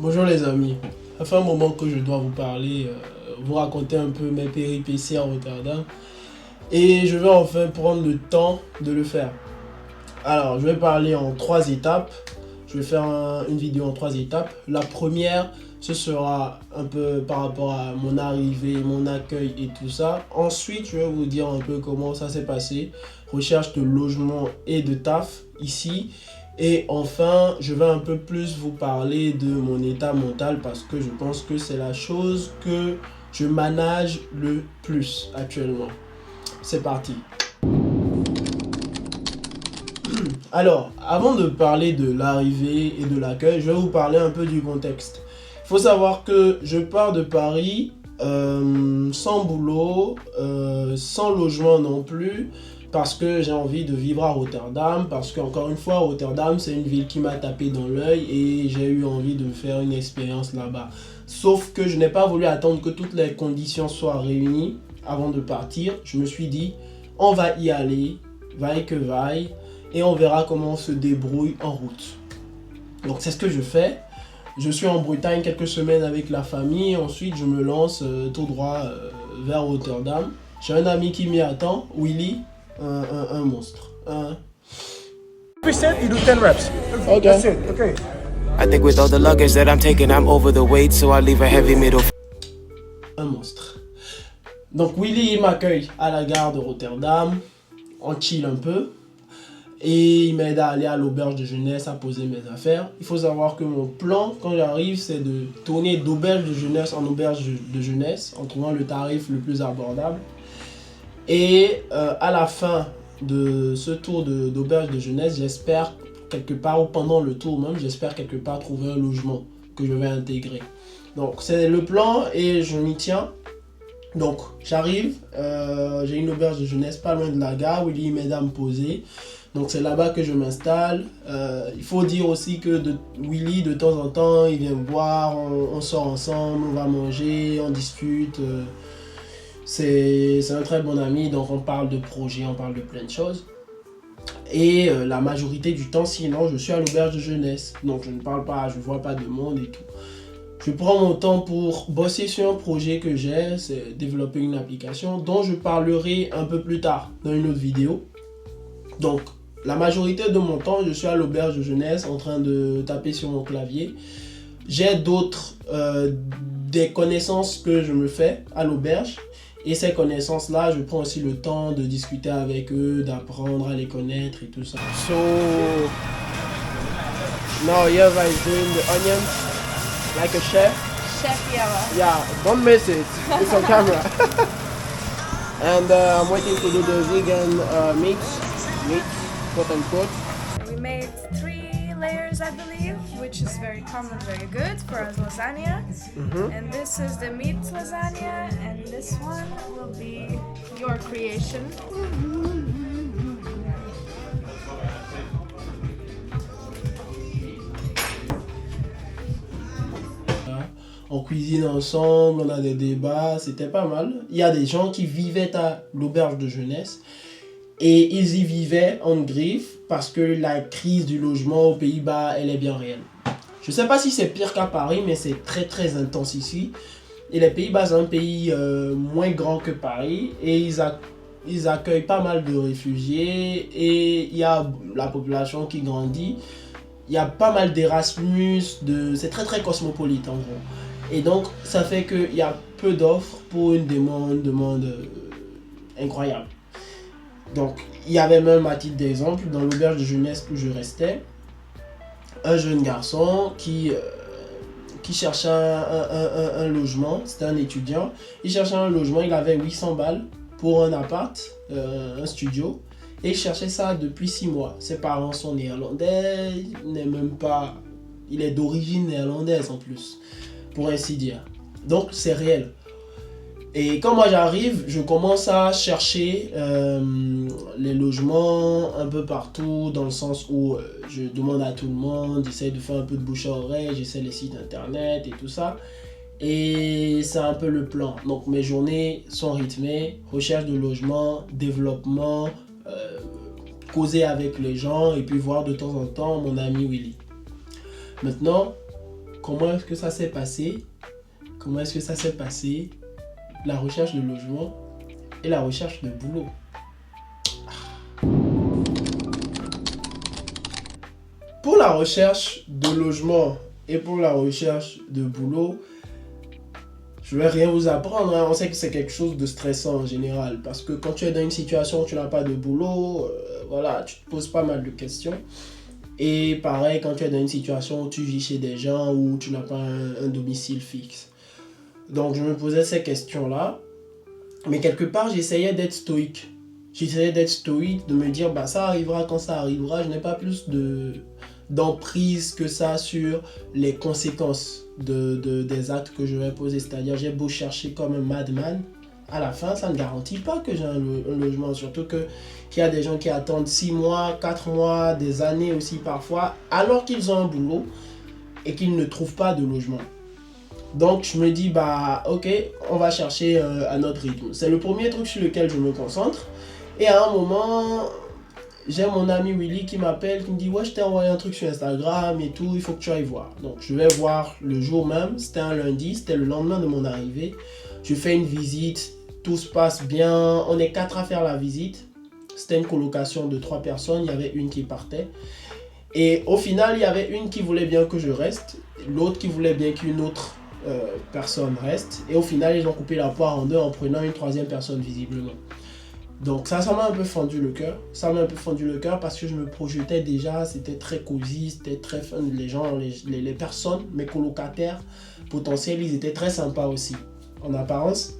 Bonjour les amis, ça fait un moment que je dois vous parler, vous raconter un peu mes péripéties à Rotterdam et je vais enfin prendre le temps de le faire. Alors je vais parler en 3 étapes, je vais faire une vidéo en 3 étapes. La première, ce sera un peu par rapport à mon arrivée, mon accueil et tout ça. Ensuite, je vais vous dire un peu comment ça s'est passé, recherche de logement et de taf ici. Et enfin, je vais un peu plus vous parler de mon état mental parce que je pense que c'est la chose que je manage le plus actuellement. C'est parti. Alors, avant de parler de l'arrivée et de l'accueil, je vais vous parler un peu du contexte. Il faut savoir que je pars de Paris sans boulot, sans logement non plus, parce que j'ai envie de vivre à Rotterdam, parce qu'encore une fois, Rotterdam, c'est une ville qui m'a tapé dans l'œil et j'ai eu envie de faire une expérience là-bas. Sauf que je n'ai pas voulu attendre que toutes les conditions soient réunies avant de partir. Je me suis dit, on va y aller, vaille que vaille, et on verra comment on se débrouille en route. Donc c'est ce que je fais. Je suis en Bretagne quelques semaines avec la famille, ensuite je me lance tout droit vers Rotterdam. J'ai un ami qui m'y attend, Willy, un monstre. Every set, you do 10 reps. Okay. That's it, okay. I think with all the luggage that I'm taking, I'm over the weight, so I leave a heavy middle. Un monstre. Donc Willy il m'accueille à la gare de Rotterdam, on chill un peu. Et il m'aide à aller à l'auberge de jeunesse, à poser mes affaires. Il faut savoir que mon plan, quand j'arrive, c'est de tourner d'auberge de jeunesse en auberge de jeunesse, en trouvant le tarif le plus abordable. Et à la fin de ce tour d'auberge de jeunesse, j'espère quelque part, ou pendant le tour même, j'espère quelque part trouver un logement que je vais intégrer. Donc c'est le plan et je m'y tiens. Donc j'arrive, j'ai une auberge de jeunesse pas loin de la gare, Willy m'aide à me poser. Donc c'est là-bas que je m'installe. Il faut dire aussi que Willy, de temps en temps, il vient me voir, on sort ensemble, on va manger, on discute. C'est un très bon ami, donc on parle de projets, on parle de plein de choses. Et la majorité du temps, sinon, je suis à l'auberge de jeunesse. Donc je ne parle pas, je ne vois pas de monde et tout. Je prends mon temps pour bosser sur un projet que j'ai, c'est développer une application dont je parlerai un peu plus tard dans une autre vidéo. Donc, la majorité de mon temps, je suis à l'auberge de jeunesse en train de taper sur mon clavier. J'ai d'autres, des connaissances que je me fais à l'auberge. Et ces connaissances-là, je prends aussi le temps de discuter avec eux, d'apprendre à les connaître et tout ça. So, now Yeva is doing the onions like a chef. Chef Yava. Yeah, don't miss it. It's on camera. And I'm waiting to do the vegan meat, quote unquote. We made 3 layers, I believe, which is very common, very good for a lasagna. And this is the meat lasagna, and this one will be your creation. On cuisine ensemble, on a des débats, c'était pas mal. Il y a des gens qui vivaient à l'auberge de jeunesse et ils y vivaient en griffe parce que la crise du logement aux Pays-Bas, elle est bien réelle. Je sais pas si c'est pire qu'à Paris, mais c'est très très intense ici. Et les Pays-Bas, c'est un pays moins grand que Paris et ils accueillent pas mal de réfugiés et il y a la population qui grandit. Il y a pas mal d'Erasmus, c'est très très cosmopolite en gros. Et donc, ça fait qu'il y a peu d'offres pour une demande incroyable. Donc, il y avait même, à titre d'exemple, dans l'auberge de jeunesse où je restais, un jeune garçon qui cherchait un logement. C'était un étudiant. Il cherchait un logement, il avait 800 balles pour un appart, un studio. Et il cherchait ça depuis 6 mois. Ses parents sont néerlandais, il est d'origine néerlandaise en plus, pour ainsi dire. Donc c'est réel. Et quand moi j'arrive, je commence à chercher les logements un peu partout, dans le sens où je demande à tout le monde, j'essaie de faire un peu de bouche à oreille, j'essaie les sites internet et tout ça. Et c'est un peu le plan. Donc mes journées sont rythmées, recherche de logement, développement, causer avec les gens et puis voir de temps en temps mon ami Willy. Maintenant, comment est-ce que ça s'est passé? Comment est-ce que ça s'est passé? La recherche de logement et la recherche de boulot. Pour la recherche de logement et pour la recherche de boulot, je vais rien vous apprendre, hein. On sait que c'est quelque chose de stressant en général. Parce que quand tu es dans une situation où tu n'as pas de boulot, voilà, tu te poses pas mal de questions. Et pareil, quand tu es dans une situation où tu vis chez des gens où tu n'as pas un domicile fixe. Donc je me posais ces questions-là. Mais quelque part, j'essayais d'être stoïque. De me dire, bah ça arrivera quand ça arrivera. Je n'ai pas plus d'emprise que ça sur les conséquences des actes que je vais poser. C'est-à-dire, j'ai beau chercher comme un madman, à la fin, ça ne garantit pas que j'ai un logement. Surtout qu'il y a des gens qui attendent 6 mois, 4 mois, des années aussi parfois, alors qu'ils ont un boulot et qu'ils ne trouvent pas de logement. Donc, je me dis, bah ok, on va chercher à notre rythme. C'est le premier truc sur lequel je me concentre. Et à un moment, j'ai mon ami Willy qui m'appelle, qui me dit, ouais, je t'ai envoyé un truc sur Instagram et tout, il faut que tu ailles voir. Donc, je vais voir le jour même, c'était un lundi, c'était le lendemain de mon arrivée. Je fais une visite, tout se passe bien, on est 4 à faire la visite. C'était une colocation de 3 personnes, il y avait une qui partait. Et au final, il y avait une qui voulait bien que je reste, l'autre qui voulait bien qu'une autre personne reste. Et au final, ils ont coupé la poire en deux en prenant une 3e personne visiblement. Donc ça m'a un peu fendu le cœur. Parce que je me projetais déjà, c'était très cosy, c'était très fun. Les gens, les personnes, mes colocataires potentiels, ils étaient très sympas aussi, en apparence.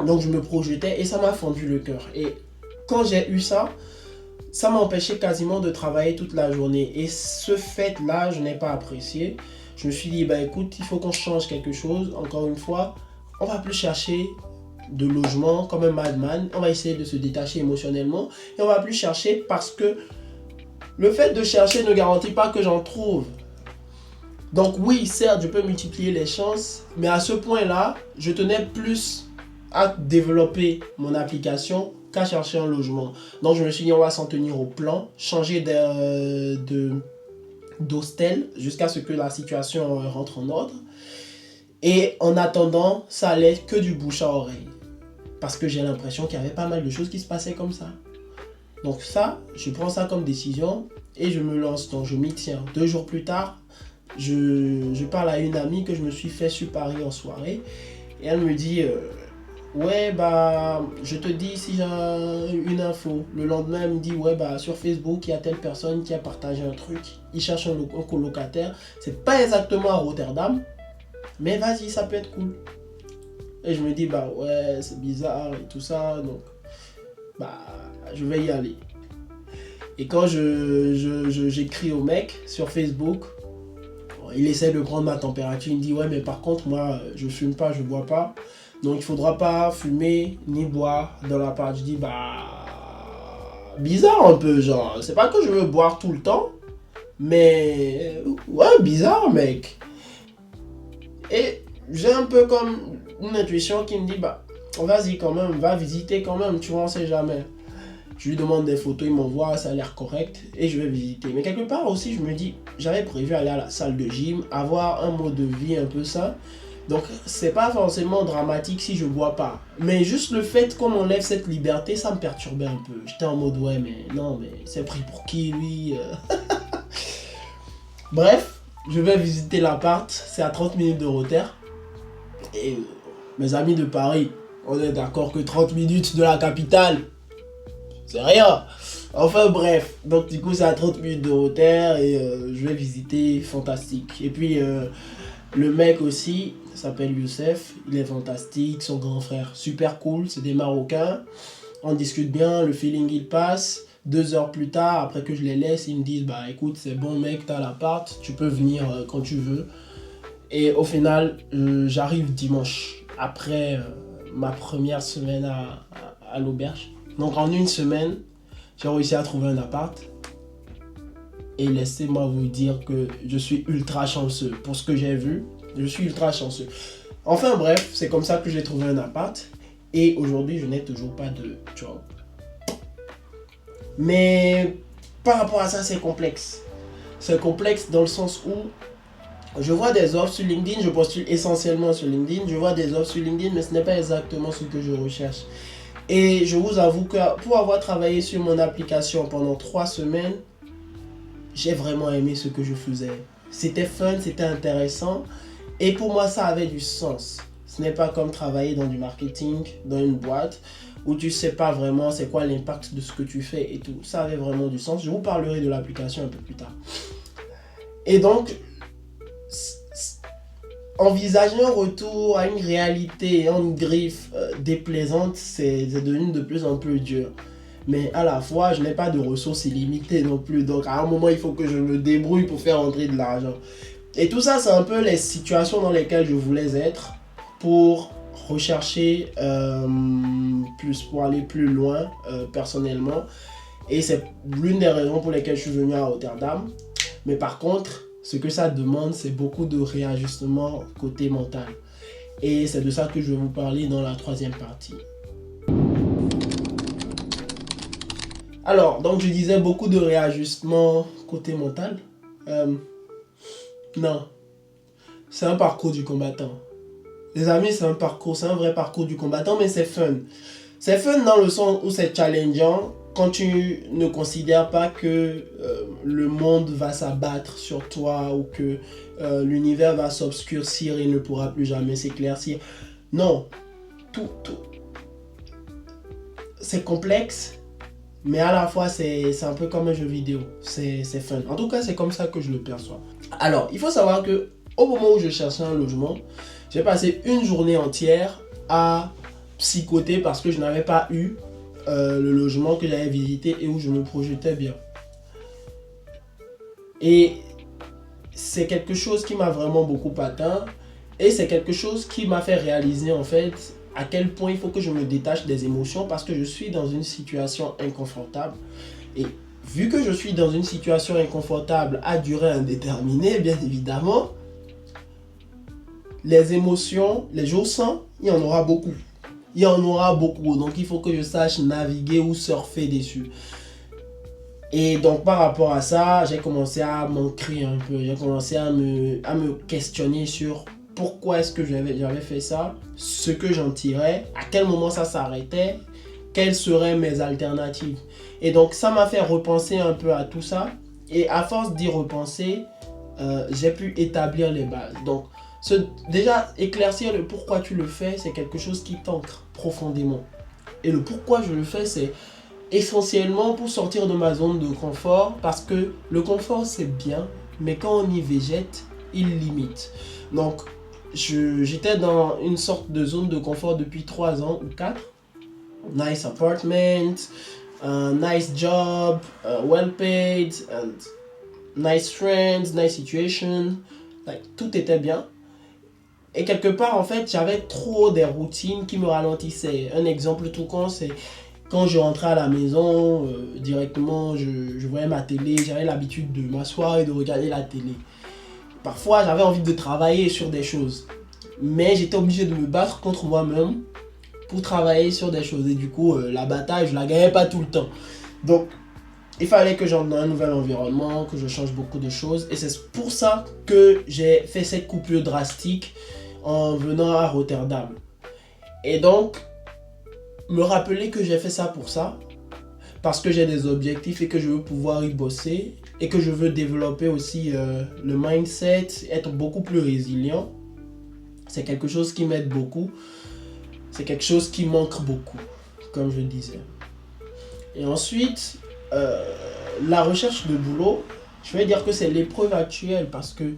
Donc je me projetais et ça m'a fendu le cœur. Et quand j'ai eu ça, ça m'a empêché quasiment de travailler toute la journée. Et ce fait-là, je n'ai pas apprécié. Je me suis dit, bah écoute, il faut qu'on change quelque chose. Encore une fois, on va plus chercher de logement comme un madman. On va essayer de se détacher émotionnellement. Et on va plus chercher parce que le fait de chercher ne garantit pas que j'en trouve. Donc oui, certes, je peux multiplier les chances. Mais à ce point-là, je tenais plus à développer mon application qu'à chercher un logement. Donc je me suis dit, on va s'en tenir au plan. Changer d'hostel jusqu'à ce que la situation rentre en ordre. Et en attendant, ça allait que du bouche à oreille. Parce que j'ai l'impression qu'il y avait pas mal de choses qui se passaient comme ça. Donc ça, je prends ça comme décision et je me lance. Donc je m'y tiens. 2 jours plus tard, je parle à une amie que je me suis fait sur Paris en soirée. Et elle me dit, ouais, bah, je te dis si j'ai une info. Le lendemain, elle me dit, ouais, bah, sur Facebook, il y a telle personne qui a partagé un truc. Il cherche un colocataire. C'est pas exactement à Rotterdam. Mais vas-y, ça peut être cool. Et je me dis, bah ouais, c'est bizarre et tout ça. Donc, bah, je vais y aller. Et quand j'écris au mec sur Facebook, il essaie de prendre ma température. Il me dit, ouais, mais par contre, moi, je fume pas, je bois pas. Donc, il faudra pas fumer ni boire dans l'appart. Je dis, bah, bizarre un peu, genre. C'est pas que je veux boire tout le temps. Mais, ouais, bizarre, mec. Et j'ai un peu comme une intuition qui me dit, bah, vas-y quand même, va visiter quand même, tu vois, on sait jamais. Je lui demande des photos, il m'envoie, ça a l'air correct, et je vais visiter. Mais quelque part aussi, je me dis, j'avais prévu aller à la salle de gym, avoir un mode de vie un peu sain. Donc, c'est pas forcément dramatique si je bois pas. Mais juste le fait qu'on m'enlève cette liberté, ça me perturbait un peu. J'étais en mode, ouais, mais non, mais c'est pris pour qui, lui? Bref. Je vais visiter l'appart, c'est à 30 minutes de Rotter. Et mes amis de Paris, on est d'accord que 30 minutes de la capitale, c'est rien. Enfin bref, donc du coup c'est à 30 minutes de Rotter et je vais visiter, fantastique. Et puis le mec aussi, s'appelle Youssef, il est fantastique, son grand frère, super cool, c'est des Marocains. On discute bien, le feeling il passe. 2 heures plus tard, après que je les laisse, ils me disent, bah écoute, c'est bon mec, t'as l'appart, tu peux venir quand tu veux. Et au final, j'arrive dimanche, après ma première semaine à l'auberge. Donc en 1 semaine, j'ai réussi à trouver un appart. Et laissez-moi vous dire que je suis ultra chanceux. Pour ce que j'ai vu, je suis ultra chanceux. Enfin bref, c'est comme ça que j'ai trouvé un appart. Et aujourd'hui, je n'ai toujours pas de job. Mais par rapport à ça, c'est complexe. C'est complexe dans le sens où Je vois des offres sur LinkedIn, je postule essentiellement sur LinkedIn. Je vois des offres sur LinkedIn, mais ce n'est pas exactement ce que je recherche. Et je vous avoue que pour avoir travaillé sur mon application pendant 3 semaines, j'ai vraiment aimé ce que je faisais. C'était fun, c'était intéressant. Et pour moi, ça avait du sens. Ce n'est pas comme travailler dans du marketing, dans une boîte, où tu ne sais pas vraiment c'est quoi l'impact de ce que tu fais et tout. Ça avait vraiment du sens. Je vous parlerai de l'application un peu plus tard. Et donc, envisager un retour à une réalité, à une griffe déplaisante, c'est devenu de plus en plus dur. Mais à la fois, je n'ai pas de ressources illimitées non plus. Donc, à un moment, il faut que je me débrouille pour faire entrer de l'argent. Et tout ça, c'est un peu les situations dans lesquelles je voulais être pour rechercher pour aller plus loin personnellement. Et c'est l'une des raisons pour lesquelles je suis venu à Rotterdam. Mais par contre, ce que ça demande, c'est beaucoup de réajustement côté mental. Et c'est de ça que je vais vous parler dans la 3e partie. Alors, donc je disais beaucoup de réajustement côté mental. Non, c'est un parcours du combattant. Les amis, c'est un vrai parcours du combattant, mais c'est fun. C'est fun dans le sens où c'est challengeant quand tu ne considères pas que le monde va s'abattre sur toi ou que l'univers va s'obscurcir et ne pourra plus jamais s'éclaircir. Non, tout. C'est complexe, mais à la fois c'est un peu comme un jeu vidéo. C'est fun. En tout cas, c'est comme ça que je le perçois. Alors, il faut savoir que au moment où je cherchais un logement, j'ai passé une journée entière à psychoter parce que je n'avais pas eu le logement que j'avais visité et où je me projetais bien. Et c'est quelque chose qui m'a vraiment beaucoup atteint et c'est quelque chose qui m'a fait réaliser en fait à quel point il faut que je me détache des émotions parce que je suis dans une situation inconfortable. Et vu que je suis dans une situation inconfortable à durée indéterminée, bien évidemment, les émotions, les jours sans, il y en aura beaucoup. Il y en aura beaucoup, donc il faut que je sache naviguer ou surfer dessus. Et donc par rapport à ça, j'ai commencé à m'ancrer un peu, j'ai commencé à me questionner sur pourquoi est-ce que j'avais fait ça, ce que j'en tirais, à quel moment ça s'arrêtait, quelles seraient mes alternatives. Et donc ça m'a fait repenser un peu à tout ça, et à force d'y repenser, j'ai pu établir les bases. Donc déjà, éclaircir le pourquoi tu le fais, c'est quelque chose qui t'ancre profondément. Et le pourquoi je le fais, c'est essentiellement pour sortir de ma zone de confort, parce que le confort, c'est bien, mais quand on y végète, il limite. Donc, j'étais dans une sorte de zone de confort depuis 3 ans ou 4. Nice apartment, nice job, well paid, and nice friends, nice situation. Like, tout était bien. Et quelque part, en fait, j'avais trop des routines qui me ralentissaient. Un exemple tout con, c'est quand je rentrais à la maison, directement, je voyais ma télé. J'avais l'habitude de m'asseoir et de regarder la télé. Parfois, j'avais envie de travailler sur des choses. Mais j'étais obligé de me battre contre moi-même pour travailler sur des choses. Et du coup, la bataille, je la gagnais pas tout le temps. Donc, il fallait que j'entre dans un nouvel environnement, que je change beaucoup de choses. Et c'est pour ça que j'ai fait cette coupure drastique en venant à Rotterdam. Et donc, me rappeler que j'ai fait ça pour ça, parce que j'ai des objectifs et que je veux pouvoir y bosser, et que je veux développer aussi le mindset, être beaucoup plus résilient. C'est quelque chose qui m'aide beaucoup. C'est quelque chose qui manque beaucoup, comme je disais. Et ensuite, la recherche de boulot, je vais dire que c'est l'épreuve actuelle parce que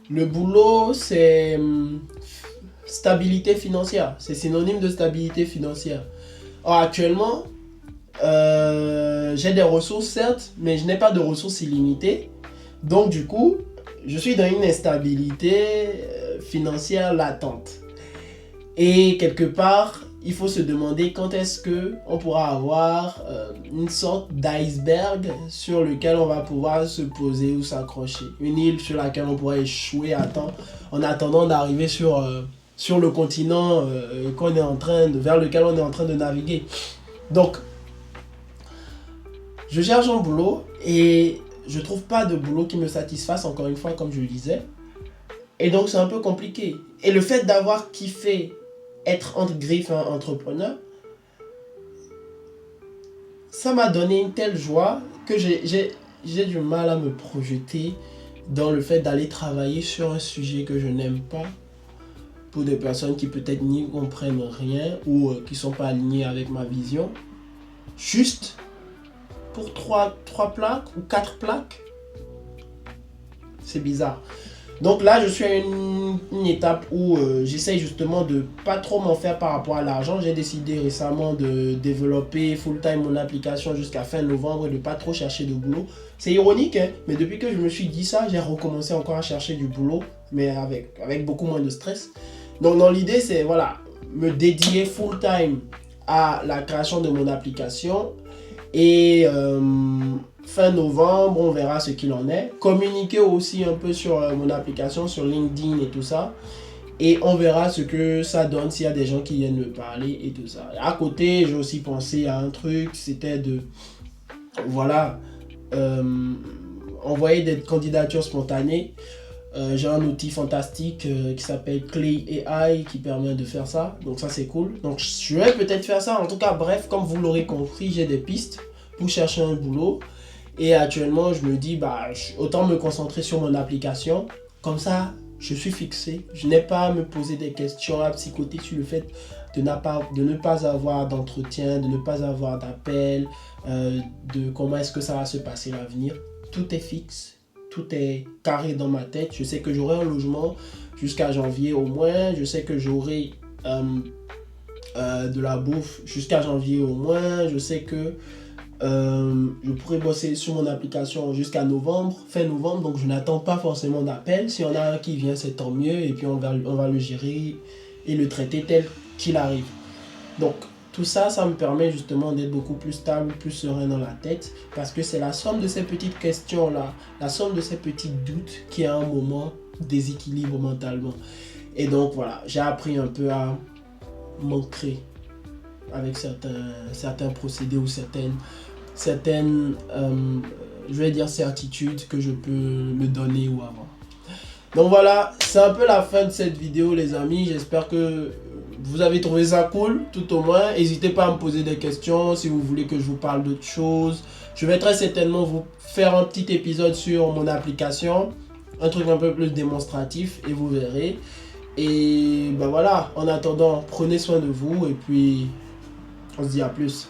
le boulot, c'est stabilité financière. C'est synonyme de stabilité financière. Or, actuellement, j'ai des ressources, certes, mais je n'ai pas de ressources illimitées. Donc, du coup, je suis dans une instabilité financière latente. Et quelque part, il faut se demander quand est-ce qu'on pourra avoir une sorte d'iceberg sur lequel on va pouvoir se poser ou s'accrocher. Une île sur laquelle on pourra échouer à temps en attendant d'arriver sur le continent vers lequel on est en train de naviguer. Donc, je cherche un boulot et je ne trouve pas de boulot qui me satisfasse, encore une fois, comme je le disais. Et donc c'est un peu compliqué. Et le fait d'avoir kiffé être entre griffes un entrepreneur, ça m'a donné une telle joie que j'ai du mal à me projeter dans le fait d'aller travailler sur un sujet que je n'aime pas pour des personnes qui peut-être n'y comprennent rien ou qui ne sont pas alignées avec ma vision. Juste pour 3 plaques ou 4 plaques. C'est bizarre. Donc là, je suis à une étape où j'essaye justement de pas trop m'en faire par rapport à l'argent. J'ai décidé récemment de développer full-time mon application jusqu'à fin novembre et de pas trop chercher de boulot. C'est ironique, hein, mais depuis que je me suis dit ça, j'ai recommencé encore à chercher du boulot, mais avec beaucoup moins de stress. Donc dans l'idée, c'est voilà, me dédier full-time à la création de mon application et fin novembre, on verra ce qu'il en est. Communiquer aussi un peu sur mon application, sur LinkedIn et tout ça. Et on verra ce que ça donne s'il y a des gens qui viennent me parler et tout ça. À côté, j'ai aussi pensé à un truc, c'était de, voilà, envoyer des candidatures spontanées. J'ai un outil fantastique qui s'appelle Clay AI qui permet de faire ça. Donc ça, c'est cool. Donc je vais peut-être faire ça. En tout cas, bref, comme vous l'aurez compris, j'ai des pistes pour chercher un boulot. Et actuellement, je me dis, autant me concentrer sur mon application. Comme ça, je suis fixé. Je n'ai pas à me poser des questions, à psychoter sur le fait de ne pas avoir d'entretien, de ne pas avoir d'appel, de comment est-ce que ça va se passer l'avenir. Tout est fixe, tout est carré dans ma tête. Je sais que j'aurai un logement jusqu'à janvier au moins. Je sais que j'aurai de la bouffe jusqu'à janvier au moins. Je sais que je pourrais bosser sur mon application jusqu'à novembre, fin novembre, donc je n'attends pas forcément d'appel. Si on a un qui vient, c'est tant mieux, et puis on va le gérer et le traiter tel qu'il arrive. Donc tout ça, ça me permet justement d'être beaucoup plus stable, plus serein dans la tête, parce que c'est la somme de ces petites questions-là, la somme de ces petits doutes qui à un moment déséquilibre mentalement. Et donc voilà, j'ai appris un peu à m'ancrer avec certains procédés ou certaines je vais dire certitudes que je peux me donner ou avoir. Donc voilà, c'est un peu la fin de cette vidéo les amis. J'espère que vous avez trouvé ça cool, tout au moins. N'hésitez pas à me poser des questions si vous voulez que je vous parle d'autre chose. Je vais très certainement vous faire un petit épisode sur mon application, un truc un peu plus démonstratif et vous verrez. Et ben voilà, en attendant, prenez soin de vous et puis on se dit à plus.